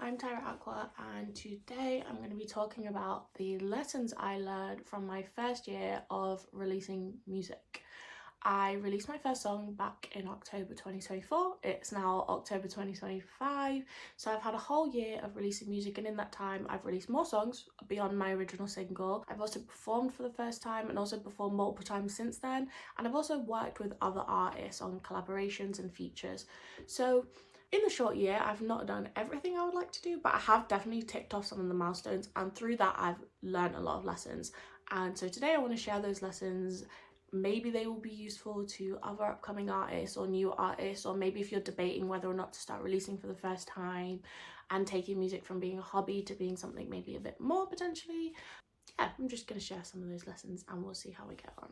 I'm Tyra Aqua, and today I'm going to be talking about the lessons I learned from my first year of releasing music. I released my first song back in October 2024. It's now October 2025, so I've had a whole year of releasing music, and in that time I've released more songs beyond my original single. I've also performed for the first time and also performed multiple times since then, and I've also worked with other artists on collaborations and features. So in the short year, I've not done everything I would like to do, but I have definitely ticked off some of the milestones, and through that I've learned a lot of lessons. And so today I want to share those lessons. Maybe they will be useful to other upcoming artists or new artists, or maybe if you're debating whether or not to start releasing for the first time and taking music from being a hobby to being something maybe a bit more potentially. Yeah, I'm just going to share some of those lessons and we'll see how we get on.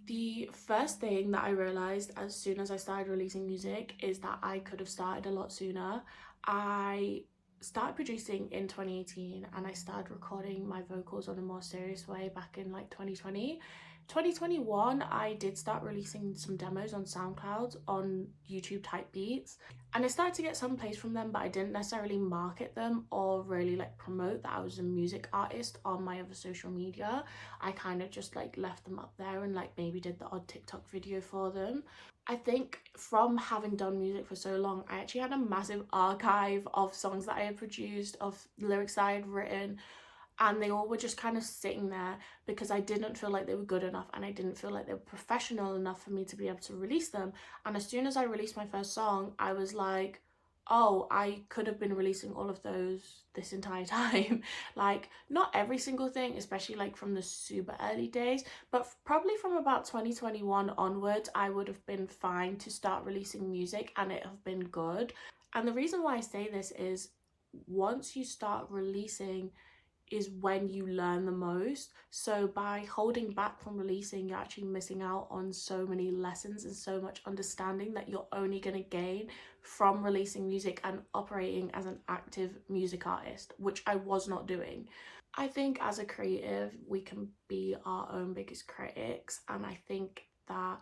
The first thing that I realized as soon as I started releasing music is that I could have started a lot sooner. I started producing in 2018 and I started recording my vocals on a more serious way back in like 2020. 2021 I did start releasing some demos on SoundCloud on YouTube type beats, and I started to get some plays from them, but I didn't necessarily market them or really like promote that I was a music artist on my other social media. I kind of just like left them up there and like maybe did the odd TikTok video for them. I think from having done music for so long, I actually had a massive archive of songs that I had produced, of lyrics that I had written, and they all were just kind of sitting there because I didn't feel like they were good enough and I didn't feel like they were professional enough for me to be able to release them. And as soon as I released my first song, I was like, oh, I could have been releasing all of those this entire time. Like, not every single thing, especially like from the super early days, but probably from about 2021 onwards, I would have been fine to start releasing music and it have been good. And the reason why I say this is once you start releasing is when you learn the most. So by holding back from releasing, you're actually missing out on so many lessons and so much understanding that you're only going to gain from releasing music and operating as an active music artist, which I was not doing. I think as a creative, we can be our own biggest critics, and I think that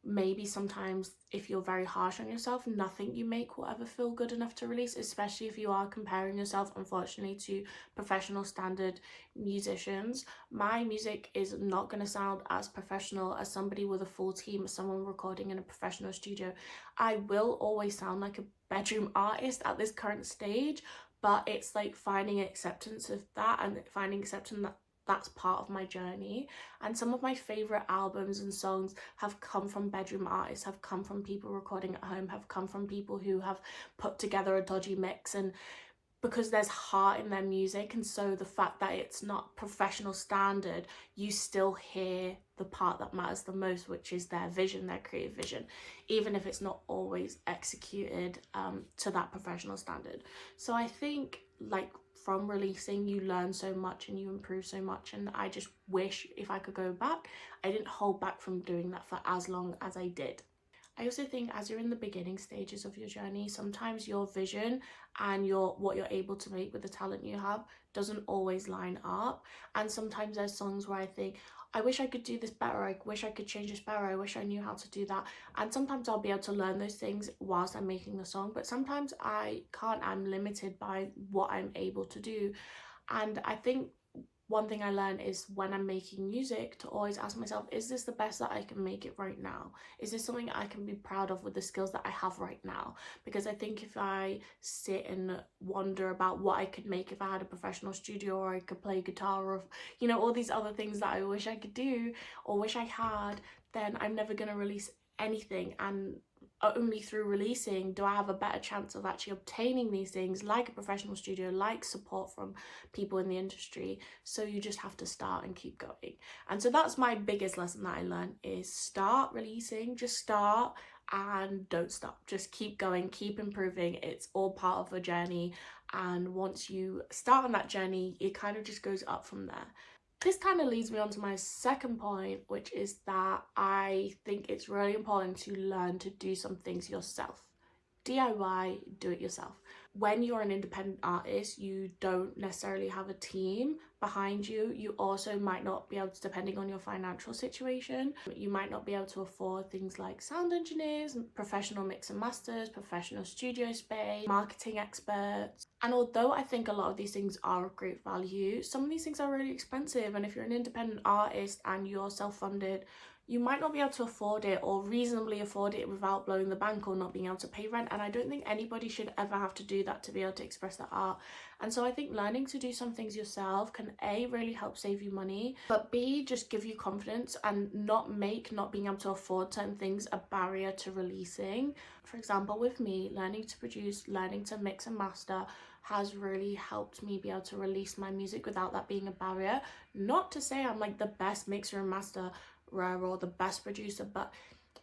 maybe sometimes if you're very harsh on yourself, nothing you make will ever feel good enough to release, especially if you are comparing yourself, unfortunately, to professional standard musicians. My music is not going to sound as professional as somebody with a full team, as someone recording in a professional studio. I will always sound like a bedroom artist at this current stage, but it's like finding acceptance of that and finding acceptance that that's part of my journey. And some of my favorite albums and songs have come from bedroom artists, have come from people recording at home, have come from people who have put together a dodgy mix, and because there's heart in their music, and so the fact that it's not professional standard, you still hear the part that matters the most, which is their vision, their creative vision, even if it's not always executed to that professional standard. So I think like from releasing, you learn so much and you improve so much, and I just wish if I could go back, I didn't hold back from doing that for as long as I did. I also think as you're in the beginning stages of your journey, sometimes your vision and what you're able to make with the talent you have doesn't always line up. And sometimes there's songs where I think, I wish I could do this better, I wish I could change this better, I wish I knew how to do that. And sometimes I'll be able to learn those things whilst I'm making the song, but sometimes I can't. I'm limited by what I'm able to do. And I think one thing I learned is when I'm making music to always ask myself, is this the best that I can make it right now? Is this something I can be proud of with the skills that I have right now? Because I think if I sit and wonder about what I could make if I had a professional studio, or I could play guitar, or, you know, all these other things that I wish I could do or wish I had, then I'm never going to release anything. And only through releasing do I have a better chance of actually obtaining these things, like a professional studio, like support from people in the industry. So you just have to start and keep going. And so that's my biggest lesson that I learned, is start releasing, just start and don't stop. Just keep going, keep improving. It's all part of a journey, and once you start on that journey, it kind of just goes up from there. This kind of leads me on to my second point, which is that I think it's really important to learn to do some things yourself. DIY, do it yourself. when you're an independent artist, you don't necessarily have a team behind you. You also might not be able to, depending on your financial situation, you might not be able to afford things like sound engineers, professional mix and masters, professional studio space, marketing experts. And although I think a lot of these things are of great value, some of these things are really expensive. And if you're an independent artist and you're self-funded, you might not be able to afford it or reasonably afford it without blowing the bank or not being able to pay rent. And I don't think anybody should ever have to do that to be able to express their art. And so I think learning to do some things yourself can A, really help save you money, but B, just give you confidence and not make not being able to afford certain things a barrier to releasing. For example, with me, learning to produce, learning to mix and master has really helped me be able to release my music without that being a barrier. Not to say I'm like the best mixer and master or the best producer, but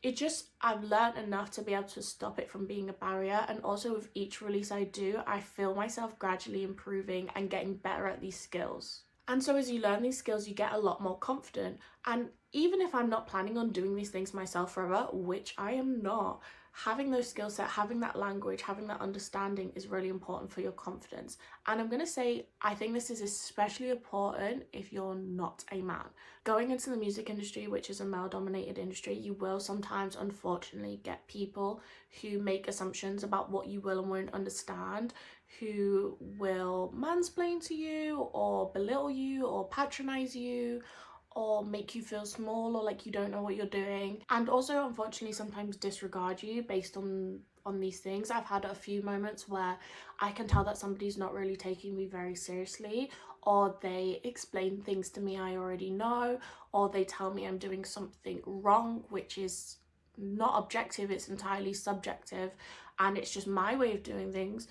it just, I've learned enough to be able to stop it from being a barrier. And also with each release I do, I feel myself gradually improving and getting better at these skills. And so as you learn these skills, you get a lot more confident. And even if I'm not planning on doing these things myself forever, which I am not, having those skill set, having that language, having that understanding is really important for your confidence. And I'm going to say, I think this is especially important if you're not a man. Going into the music industry, which is a male-dominated industry, you will sometimes, unfortunately, get people who make assumptions about what you will and won't understand, who will mansplain to you or belittle you or patronize you or make you feel small or like you don't know what you're doing, and also unfortunately sometimes disregard you based on these things. I've had a few moments where I can tell that somebody's not really taking me very seriously, or they explain things to me I already know, or they tell me I'm doing something wrong, which is not objective, it's entirely subjective, and it's just my way of doing things.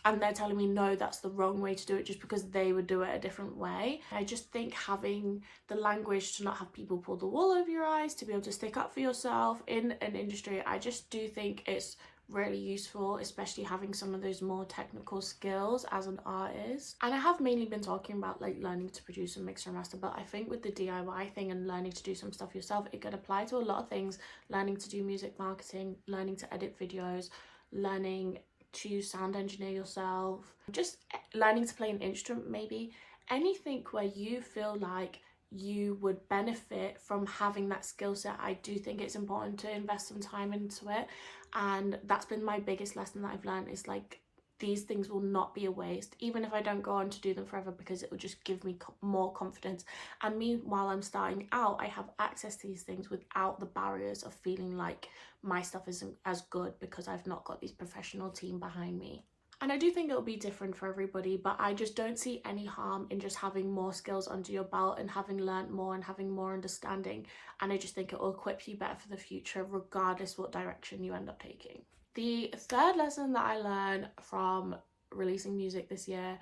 And they're telling me no, that's the wrong way to do it just because they would do it a different way. I just think having the language to not have people pull the wool over your eyes, to be able to stick up for yourself in an industry, I just do think it's really useful, especially having some of those more technical skills as an artist. And I have mainly been talking about like learning to produce and mix and master, but I think with the DIY thing and learning to do some stuff yourself, it could apply to a lot of things. Learning to do music marketing, learning to edit videos, learning to sound engineer yourself, just learning to play an instrument, maybe anything where you feel like you would benefit from having that skill set. I do think it's important to invest some time into it, and that's been my biggest lesson that I've learned, is like these things will not be a waste, even if I don't go on to do them forever, because it will just give me more confidence. And meanwhile I'm starting out, I have access to these things without the barriers of feeling like my stuff isn't as good because I've not got this professional team behind me. And I do think it'll be different for everybody, but I just don't see any harm in just having more skills under your belt and having learned more and having more understanding. And I just think it will equip you better for the future, regardless what direction you end up taking. The third lesson that I learned from releasing music this year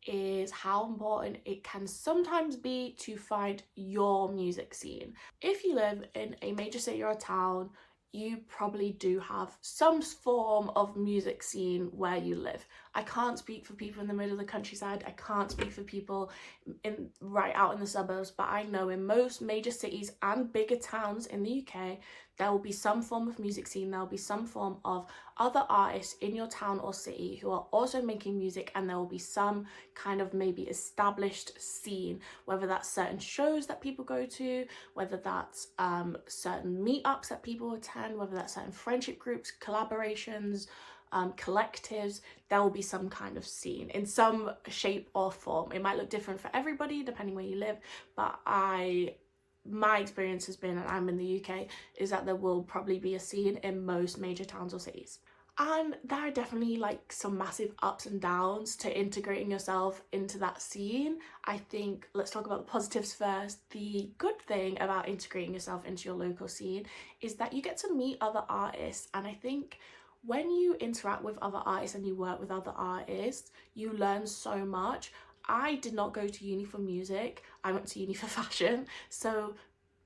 is how important it can sometimes be to find your music scene. If you live in a major city or a town, you probably do have some form of music scene where you live. I can't speak for people in the middle of the countryside, I can't speak for people in right out in the suburbs, but I know in most major cities and bigger towns in the UK, there will be some form of music scene, there will be some form of other artists in your town or city who are also making music, and there will be some kind of maybe established scene, whether that's certain shows that people go to, whether that's certain meetups that people attend, whether that's certain friendship groups, collaborations, collectives. There will be some kind of scene in some shape or form. It might look different for everybody depending where you live, but my experience has been, and I'm in the UK, is that there will probably be a scene in most major towns or cities. And there are definitely like some massive ups and downs to integrating yourself into that scene. I think let's talk about the positives first. The good thing about integrating yourself into your local scene is that you get to meet other artists, and I think when you interact with other artists and you work with other artists, you learn so much. I did not go to uni for music, I went to uni for fashion, so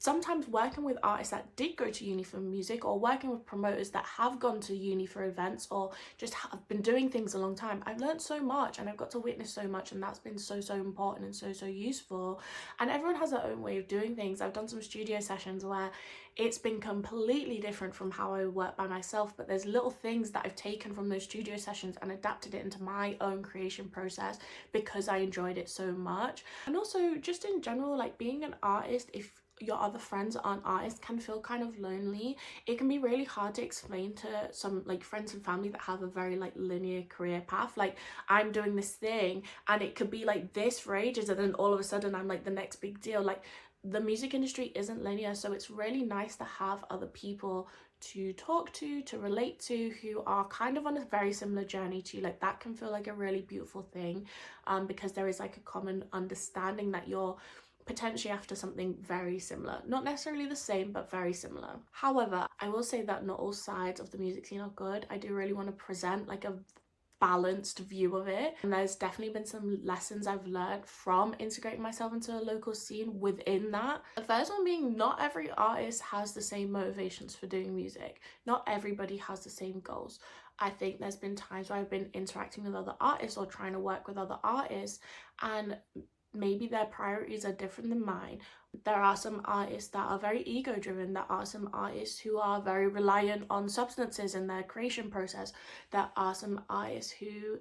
sometimes working with artists that did go to uni for music, or working with promoters that have gone to uni for events, or just have been doing things a long time, I've learned so much and I've got to witness so much, and that's been so important and so useful. And everyone has their own way of doing things. I've done some studio sessions where it's been completely different from how I work by myself, but there's little things that I've taken from those studio sessions and adapted it into my own creation process because I enjoyed it so much. And also just in general, like being an artist, if your other friends aren't artists, can feel kind of lonely. It can be really hard to explain to some like friends and family that have a very like linear career path, like I'm doing this thing and it could be like this for ages and then all of a sudden I'm like the next big deal. Like the music industry isn't linear, so it's really nice to have other people to talk to relate to, who are kind of on a very similar journey to you. Like that can feel like a really beautiful thing, because there is like a common understanding that you're potentially after something very similar, not necessarily the same but very similar. However, I will say that not all sides of the music scene are good. I do really want to present like a balanced view of it, and there's definitely been some lessons I've learned from integrating myself into a local scene within that. The first one being, not every artist has the same motivations for doing music. Not everybody has the same goals. I think there's been times where I've been interacting with other artists or trying to work with other artists, and maybe their priorities are different than mine. There are some artists that are very ego driven. There are some artists who are very reliant on substances in their creation process. There are some artists who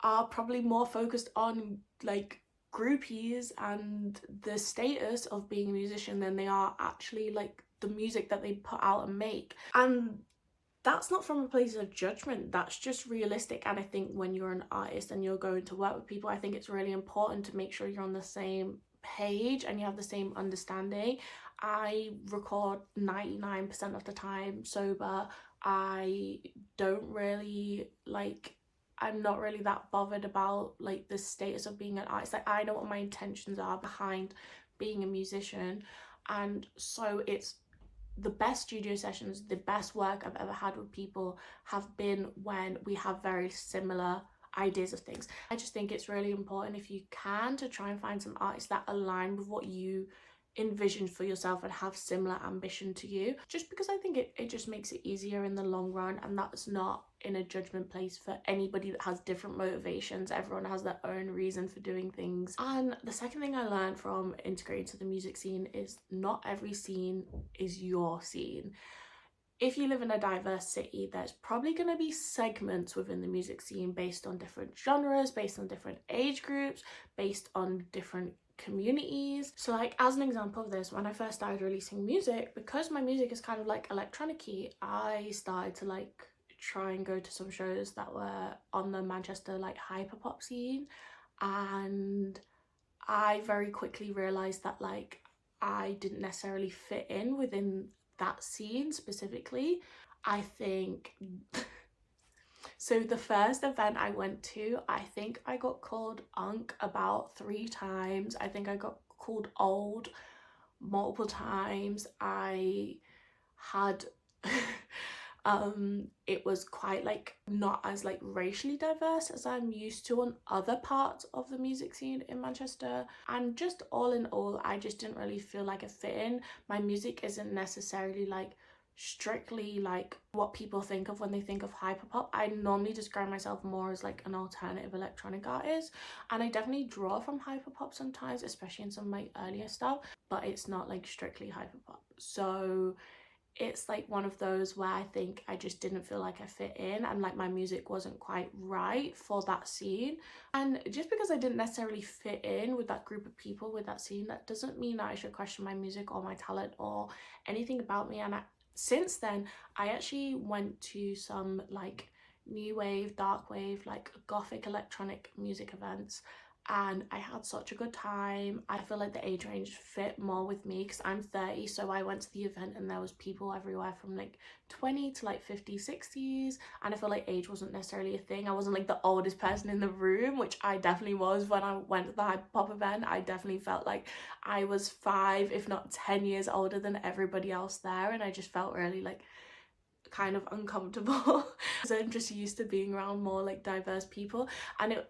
are probably more focused on like groupies and the status of being a musician than they are actually like the music that they put out and make. And that's not from a place of judgment, that's just realistic. And I think when you're an artist and you're going to work with people, I think it's really important to make sure you're on the same page and you have the same understanding. I record 99% of the time sober. I don't really like, I'm not really that bothered about like the status of being an artist. Like I know what my intentions are behind being a musician, and so it's the best studio sessions, the best work I've ever had with people have been when we have very similar ideas of things. I just think it's really important, if you can, to try and find some artists that align with what you envision for yourself and have similar ambition to you, just because I think it just makes it easier in the long run. And that's not in a judgment place for anybody that has different motivations. Everyone has their own reason for doing things. And the second thing I learned from integrating to the music scene is not every scene is your scene. If you live in a diverse city, there's probably going to be segments within the music scene based on different genres, based on different age groups, based on different communities. So like as an example of this, when I first started releasing music, because my music is kind of like electronic-y, I started to like try and go to some shows that were on the Manchester like hyperpop scene, and I very quickly realized that like I didn't necessarily fit in within that scene specifically. I think so the first event I went to, I think I got called Unk about 3 times. I think I got called old multiple times. I had it was quite like not as like racially diverse as I'm used to on other parts of the music scene in Manchester. And just all in all, I just didn't really feel like I fit in. My music isn't necessarily like strictly like what people think of when they think of hyperpop. I normally describe myself more as like an alternative electronic artist, and I definitely draw from hyperpop sometimes, especially in some of my earlier stuff, but it's not like strictly hyperpop. So it's like one of those where I think I just didn't feel like I fit in, and like my music wasn't quite right for that scene. And just because I didn't necessarily fit in with that group of people, with that scene, that doesn't mean that I should question my music or my talent or anything about me. And since then I actually went to some like new wave, dark wave, like gothic electronic music events, and I had such a good time. I feel like the age range fit more with me because I'm 30, so I went to the event and there was people everywhere from like 20 to like 50s, 60s, and I feel like age wasn't necessarily a thing. I wasn't like the oldest person in the room, which I definitely was when I went to the hyperpop event. I definitely felt like I was 5 if not 10 years older than everybody else there, and I just felt really like kind of uncomfortable because I'm just used to being around more like diverse people. And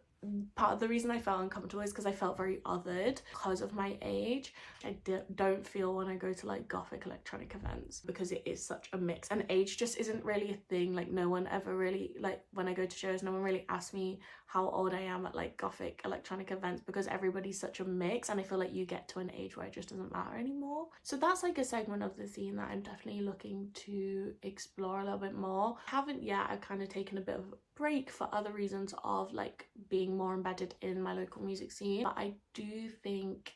part of the reason I felt uncomfortable is because I felt very othered because of my age. I don't feel when I go to like gothic electronic events, because it is such a mix, and age just isn't really a thing. Like no one ever really, like when I go to shows, no one really asks me how old I am at like gothic electronic events, because everybody's such a mix, and I feel like you get to an age where it just doesn't matter anymore. So that's like a segment of the scene that I'm definitely looking to explore a little bit more. I haven't yet. I've kind of taken a bit of a break for other reasons of like being more embedded in my local music scene, but I do think,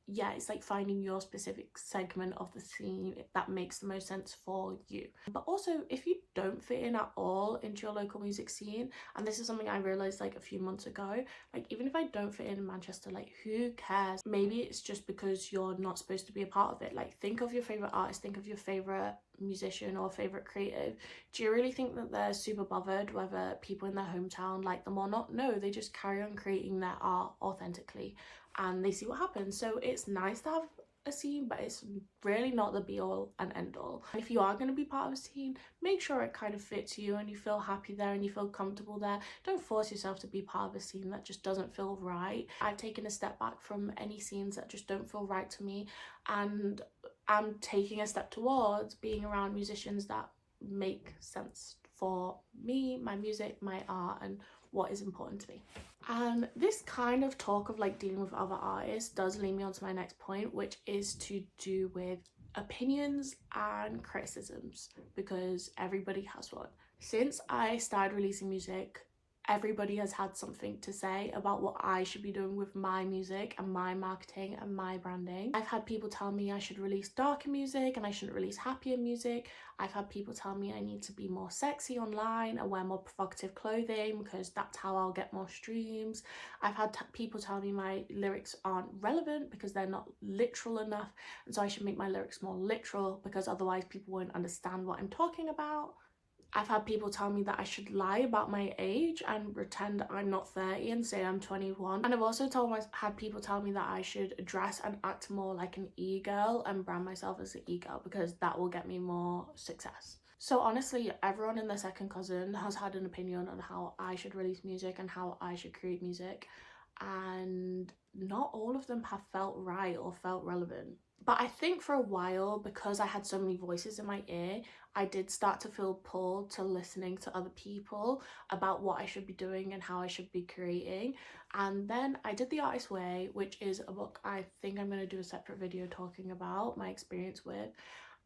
yeah, it's like finding your specific segment of the scene that makes the most sense for you. But also, if you don't fit in at all into your local music scene, and this is something I realized like a few months ago, like even if I don't fit in Manchester, like who cares? Maybe it's just because you're not supposed to be a part of it. Like think of your favorite artist, think of your favorite musician or favorite creative. Do you really think that they're super bothered whether people in their hometown like them or not? No, they just carry on creating their art authentically and they see what happens. So it's nice to have a scene, but it's really not the be all and end all. And if you are going to be part of a scene, make sure it kind of fits you and you feel happy there and you feel comfortable there. Don't force yourself to be part of a scene that just doesn't feel right. I've taken a step back from any scenes that just don't feel right to me, and I'm taking a step towards being around musicians that make sense for me, my music, my art, and what is important to me. And this kind of talk of like dealing with other artists does lead me on to my next point, which is to do with opinions and criticisms, because everybody has one. Since I started releasing music, everybody has had something to say about what I should be doing with my music and my marketing and my branding. I've had people tell me I should release darker music and I shouldn't release happier music. I've had people tell me I need to be more sexy online and wear more provocative clothing because that's how I'll get more streams. I've had people tell me my lyrics aren't relevant because they're not literal enough, and so I should make my lyrics more literal because otherwise people won't understand what I'm talking about. I've had people tell me that I should lie about my age and pretend I'm not 30 and say I'm 21. And I've also had people tell me that I should dress and act more like an e-girl and brand myself as an e-girl because that will get me more success. So honestly, everyone and their second cousin has had an opinion on how I should release music and how I should create music, and not all of them have felt right or felt relevant. But I think for a while, because I had so many voices in my ear, I did start to feel pulled to listening to other people about what I should be doing and how I should be creating. And then I did The Artist's Way, which is a book I think I'm going to do a separate video talking about my experience with.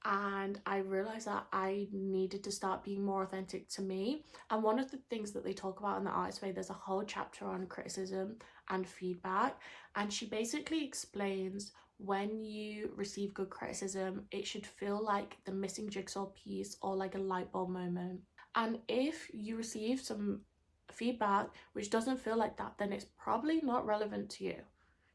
And I realized that I needed to start being more authentic to me. And one of the things that they talk about in The Artist's Way, there's a whole chapter on criticism and feedback, and she basically explains when you receive good criticism, it should feel like the missing jigsaw piece or like a light bulb moment. And if you receive some feedback which doesn't feel like that, then it's probably not relevant to you.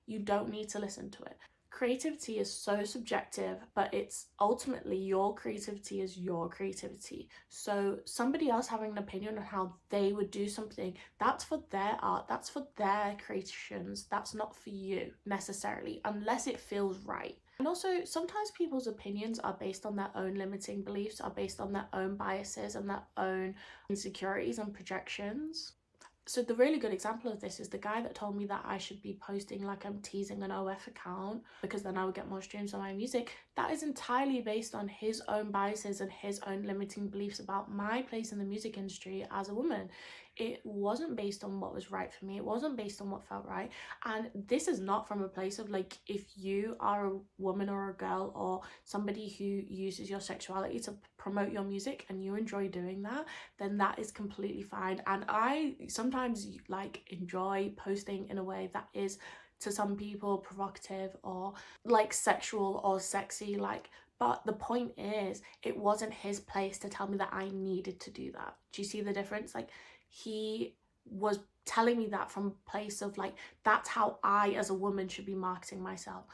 You don't need to listen to it. Creativity is so subjective, but it's ultimately your creativity is your creativity. So somebody else having an opinion on how they would do something, that's for their art, that's for their creations, that's not for you necessarily, unless it feels right. And also, sometimes people's opinions are based on their own limiting beliefs, are based on their own biases and their own insecurities and projections. So the really good example of this is the guy that told me that I should be posting like I'm teasing an OF account because then I would get more streams on my music. That is entirely based on his own biases and his own limiting beliefs about my place in the music industry as a woman. It wasn't based on what was right for me. It wasn't based on what felt right. And this is not from a place of like, if you are a woman or a girl or somebody who uses your sexuality to promote your music and you enjoy doing that, then that is completely fine. And I sometimes like enjoy posting in a way that is to some people provocative or like sexual or sexy, like, but the point is it wasn't his place to tell me that I needed to do that. Do you see the difference? Like, he was telling me that from a place of like, that's how I as a woman should be marketing myself.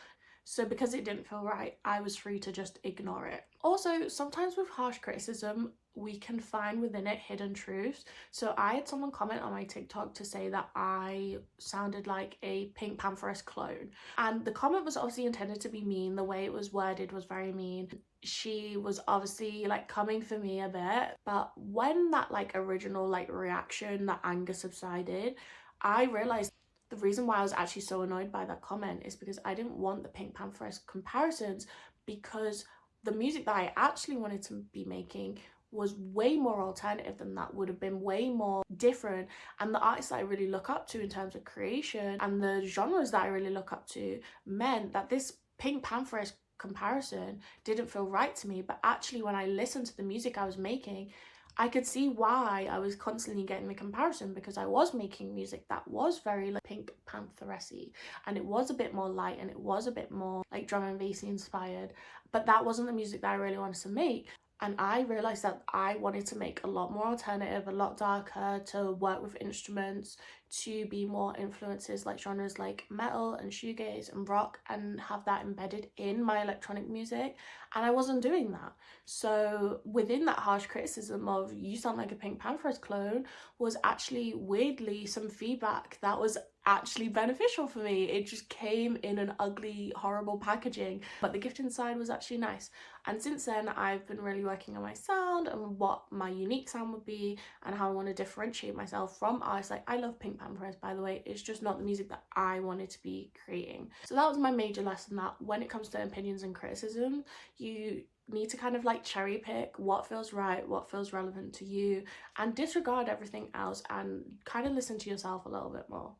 So because it didn't feel right, I was free to just ignore it. Also, sometimes with harsh criticism, we can find within it hidden truths. So I had someone comment on my TikTok to say that I sounded like a Pink Pantheress clone. And the comment was obviously intended to be mean. The way it was worded was very mean. She was obviously like coming for me a bit. But when that like original like reaction, that anger subsided, I realized the reason why I was actually so annoyed by that comment is because I didn't want the Pink Pantheress comparisons, because the music that I actually wanted to be making was way more alternative than that, would have been way more different. And the artists that I really look up to in terms of creation and the genres that I really look up to meant that this Pink Pantheress comparison didn't feel right to me. But actually, when I listened to the music I was making, I could see why I was constantly getting the comparison, because I was making music that was very like Pink Pantheressy, and it was a bit more light and it was a bit more like drum and bassy inspired, but that wasn't the music that I really wanted to make. And I realized that I wanted to make a lot more alternative, a lot darker, to work with instruments, to be more influences like genres like metal and shoegaze and rock, and have that embedded in my electronic music. And I wasn't doing that. So within that harsh criticism of "you sound like a Pink Pantheress clone" was actually weirdly some feedback that was actually beneficial for me. It just came in an ugly, horrible packaging, but the gift inside was actually nice. And since then, I've been really working on my sound and what my unique sound would be and how I want to differentiate myself from artists. Like, I love Pink Pantheress, by the way. It's just not the music that I wanted to be creating. So that was my major lesson, that when it comes to opinions and criticism, you need to kind of like cherry pick what feels right, what feels relevant to you, and disregard everything else and kind of listen to yourself a little bit more.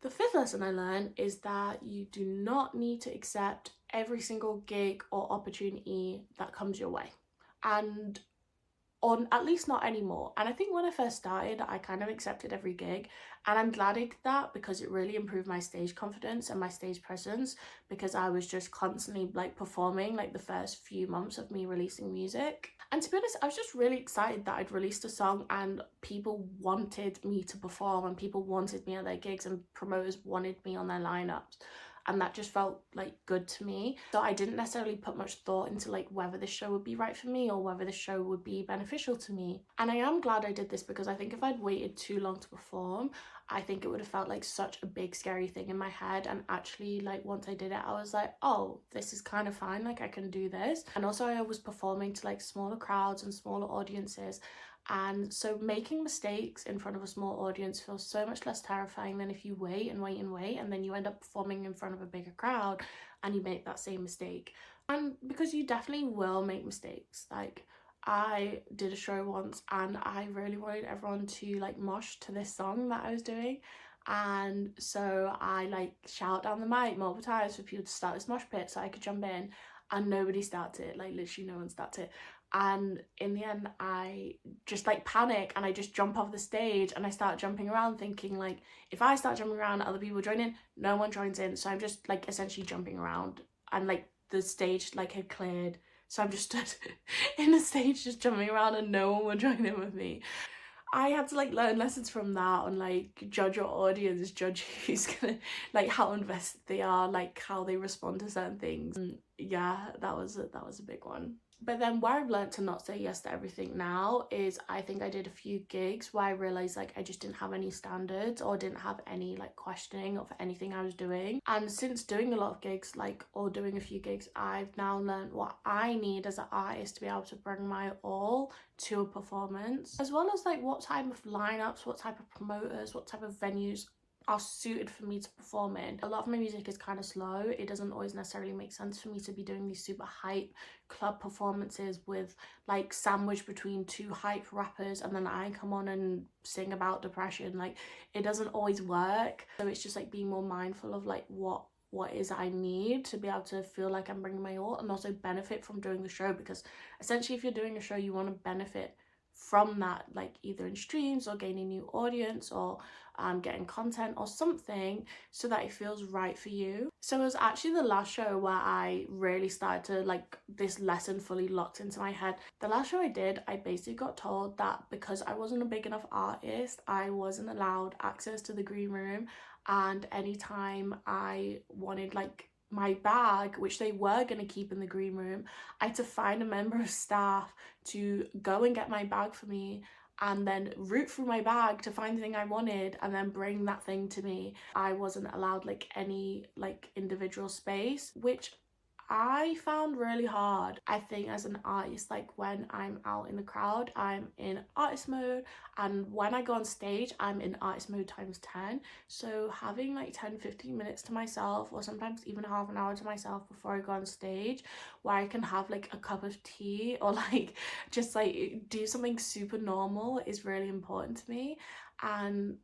The fifth lesson I learned is that you do not need to accept every single gig or opportunity that comes your way. And on at least not anymore. And I think when I first started, I kind of accepted every gig, and I'm glad I did that, because it really improved my stage confidence and my stage presence, because I was just constantly like performing like the first few months of me releasing music. And to be honest, I was just really excited that I'd released a song and people wanted me to perform and people wanted me at their gigs and promoters wanted me on their lineups. And that just felt like good to me. So I didn't necessarily put much thought into like whether this show would be right for me or whether this show would be beneficial to me. And I am glad I did this, because I think if I'd waited too long to perform, I think it would have felt like such a big scary thing in my head. And actually, like, once I did it, I was like, oh, this is kind of fine, like I can do this. And also I was performing to like smaller crowds and smaller audiences, and so making mistakes in front of a small audience feels so much less terrifying than if you wait and wait and wait and then you end up performing in front of a bigger crowd and you make that same mistake. And because you definitely will make mistakes. Like, I did a show once and I really wanted everyone to like mosh to this song that I was doing, and so I like shout down the mic multiple times for people to start this mosh pit so I could jump in, and nobody started it. Like, literally no one started it. And in the end, I just like panic and I just jump off the stage and I start jumping around, thinking like, if I start jumping around, other people join in, no one joins in. So I'm just like essentially jumping around, and like the stage like had cleared, so I'm just stood in the stage just jumping around and no one would join in with me. I had to like learn lessons from that, and like judge your audience, judge who's gonna, like how invested they are, like how they respond to certain things. And yeah, that was a big one. But then where I've learned to not say yes to everything now is, I think I did a few gigs where I realized like I just didn't have any standards or didn't have any like questioning of anything I was doing. And since doing a lot of gigs, like, or doing a few gigs, I've now learned what I need as an artist to be able to bring my all to a performance, as well as like what type of lineups, what type of promoters, what type of venues are suited for me to perform in. A lot of my music is kind of slow. It doesn't always necessarily make sense for me to be doing these super hype club performances with like sandwiched between two hype rappers and then I come on and sing about depression. Like, it doesn't always work. So it's just like being more mindful of like what is I need to be able to feel like I'm bringing my all and also benefit from doing the show, because essentially if you're doing a show, you want to benefit from that, like either in streams or gaining new audience or getting content or something, so that it feels right for you. So it was actually the last show where I really started to like this lesson fully locked into my head. The last show I did, I basically got told that because I wasn't a big enough artist, I wasn't allowed access to the green room, and anytime I wanted like my bag, which they were going to keep in the green room, I had to find a member of staff to go and get my bag for me and then root through my bag to find the thing I wanted and then bring that thing to me. I wasn't allowed like any like individual space, which I found really hard. I think as an artist, like when I'm out in the crowd, I'm in artist mode, and when I go on stage, I'm in artist mode times 10. So having like 10-15 minutes to myself, or sometimes even half an hour to myself before I go on stage, where I can have like a cup of tea or like just like do something super normal, is really important to me. And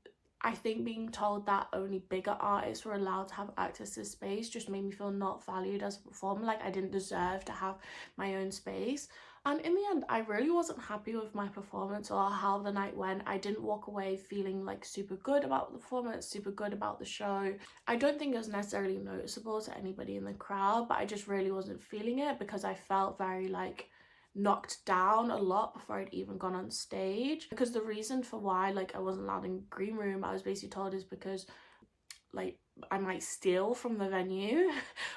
I think being told that only bigger artists were allowed to have access to space just made me feel not valued as a performer, like I didn't deserve to have my own space. And in the end, I really wasn't happy with my performance or how the night went. I didn't walk away feeling like super good about the performance, super good about the show. I don't think it was necessarily noticeable to anybody in the crowd, but I just really wasn't feeling it because I felt very like knocked down a lot before I'd even gone on stage. Because the reason for why like I wasn't allowed in green room, I was basically told, is because like I might steal from the venue,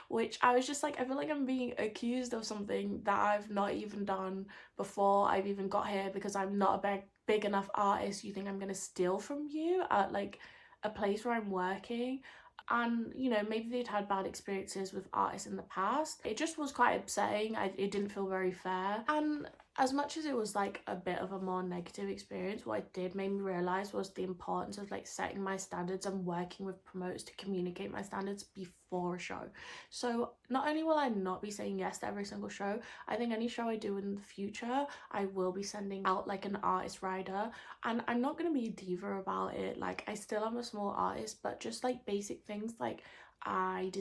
which I was just like, I feel like I'm being accused of something that I've not even done before I've even got here, because I'm not a big enough artist. You think I'm gonna steal from you at like a place where I'm working? And you know, maybe they'd had bad experiences with artists in the past. It just was quite upsetting. It didn't feel very fair. And as much as it was like a bit of a more negative experience, what it did make me realize was the importance of like setting my standards and working with promoters to communicate my standards before a show. So not only will I not be saying yes to every single show, I think any show I do in the future, I will be sending out like an artist rider. And I'm not going to be a diva about it. Like I still am a small artist, but just like basic things like I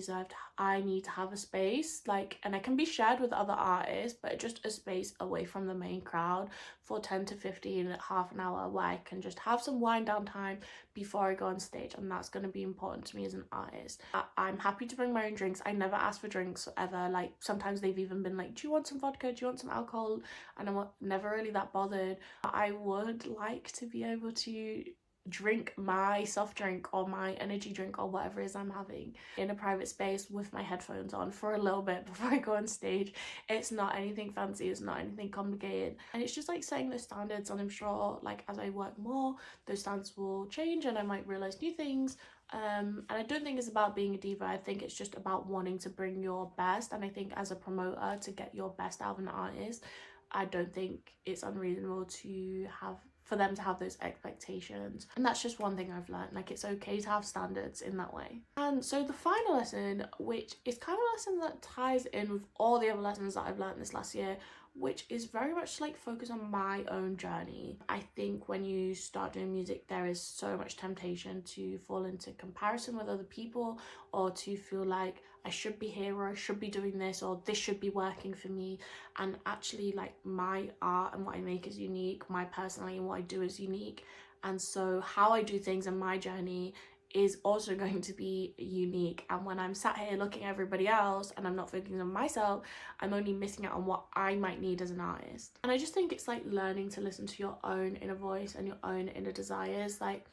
need to have a space, like, and it can be shared with other artists, but just a space away from the main crowd for 10 to 15, half an hour, where I can just have some wind down time before I go on stage. And that's going to be important to me as an artist. I'm happy to bring my own drinks. I never ask for drinks ever. Like sometimes they've even been like, do you want some vodka, do you want some alcohol? And I'm never really that bothered. I would like to be able to drink my soft drink or my energy drink or whatever it is I'm having in a private space with my headphones on for a little bit before I go on stage. It's not anything fancy, it's not anything complicated, and it's just like setting those standards. And I'm sure like as I work more, those standards will change and I might realize new things. And I don't think it's about being a diva. I think it's just about wanting to bring your best. And I think as a promoter, to get your best out of an artist, I don't think it's unreasonable to have for them to have those expectations. And that's just one thing I've learned. Like it's okay to have standards in that way. And so the final lesson, which is kind of a lesson that ties in with all the other lessons that I've learned this last year, which is very much like focus on my own journey. I think when you start doing music, there is so much temptation to fall into comparison with other people, or to feel like I should be here, or I should be doing this, or this should be working for me. And actually like my art and what I make is unique, my personality and what I do is unique. And so how I do things in my journey is also going to be unique. And when I'm sat here looking at everybody else and I'm not focusing on myself, I'm only missing out on what I might need as an artist. And I just think it's like learning to listen to your own inner voice and your own inner desires. Like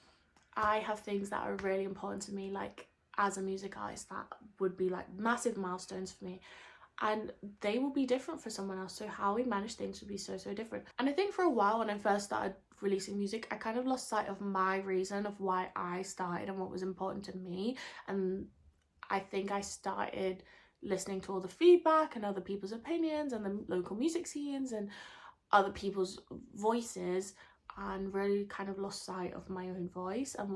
I have things that are really important to me, like as a music artist, that would be like massive milestones for me, and they will be different for someone else. So how we manage things would be so different. And I think for a while when I first started releasing music, I kind of lost sight of my reason of why I started and what was important to me. And I think I started listening to all the feedback and other people's opinions and the local music scenes and other people's voices, and really kind of lost sight of my own voice and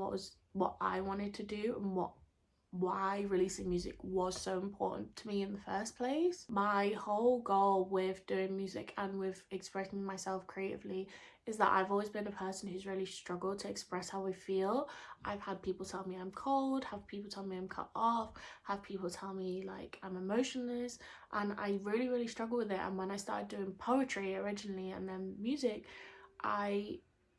what I wanted to do and why releasing music was so important to me in the first place. My whole goal with doing music and with expressing myself creatively is that I've always been a person who's really struggled to express how I feel. I've had people tell me I'm cold, have people tell me I'm cut off, have people tell me like I'm emotionless, and I really struggle with it. And when I started doing poetry originally and then music, I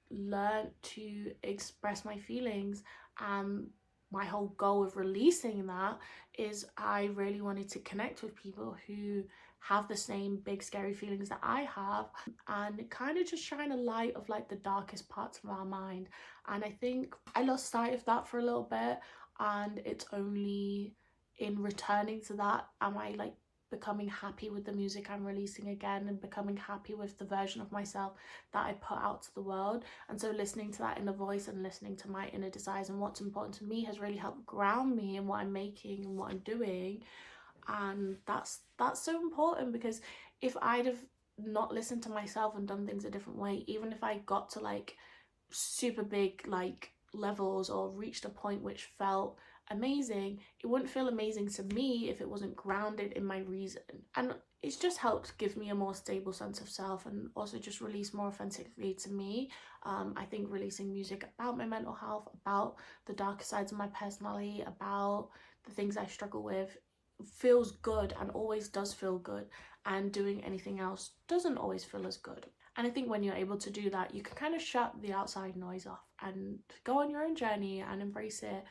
learned to express my feelings. And my whole goal of releasing that is I really wanted to connect with people who have the same big scary feelings that I have, and kind of just shine a light of like the darkest parts of our mind. And I think I lost sight of that for a little bit, and it's only in returning to that am I like becoming happy with the music I'm releasing again, and becoming happy with the version of myself that I put out to the world. And so listening to that inner voice and listening to my inner desires and what's important to me has really helped ground me in what I'm making and what I'm doing. And that's so important, because if I'd have not listened to myself and done things a different way, even if I got to like super big like levels or reached a point which felt amazing, it wouldn't feel amazing to me if it wasn't grounded in my reason. And it's just helped give me a more stable sense of self, and also just release more authentically to me. I think releasing music about my mental health, about the darker sides of my personality, about the things I struggle with, feels good and always does feel good, and doing anything else doesn't always feel as good. And I think when you're able to do that, you can kind of shut the outside noise off and go on your own journey and embrace it.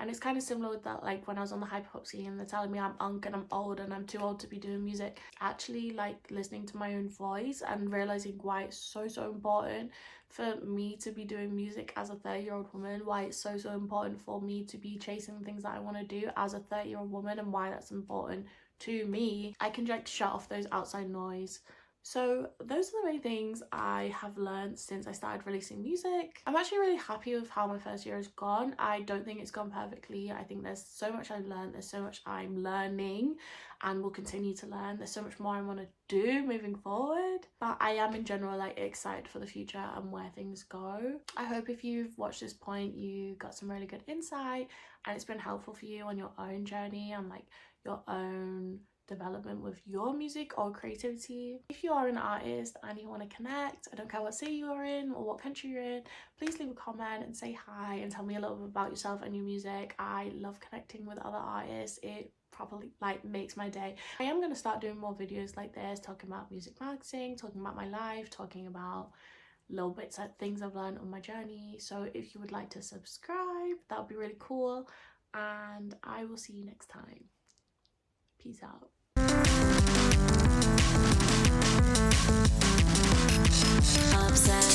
And it's kind of similar with that, like when I was on the hyperpop scene and they're telling me I'm unk and I'm old and I'm too old to be doing music. Actually, like listening to my own voice and realizing why it's so important for me to be doing music as a 30-year-old woman, why it's so important for me to be chasing things that I want to do as a 30-year-old woman, and why that's important to me. I can just shut off those outside noise. So those are the main things I have learned since I started releasing music. I'm actually really happy with how my first year has gone. I don't think it's gone perfectly. I think there's so much I've learned, there's so much I'm learning and will continue to learn. There's so much more I want to do moving forward. But I am in general like excited for the future and where things go. I hope if you've watched this point, you got some really good insight and it's been helpful for you on your own journey and like your own development with your music or creativity. If you are an artist and you want to connect, I don't care what city you're in or what country you're in, please leave a comment and say hi and tell me a little bit about yourself and your music. I love connecting with other artists. It probably like makes my day. I am going to start doing more videos like this, talking about music marketing, talking about my life, talking about little bits of things I've learned on my journey. So if you would like to subscribe, that would be really cool, and I will see you next time. Peace out. Upset.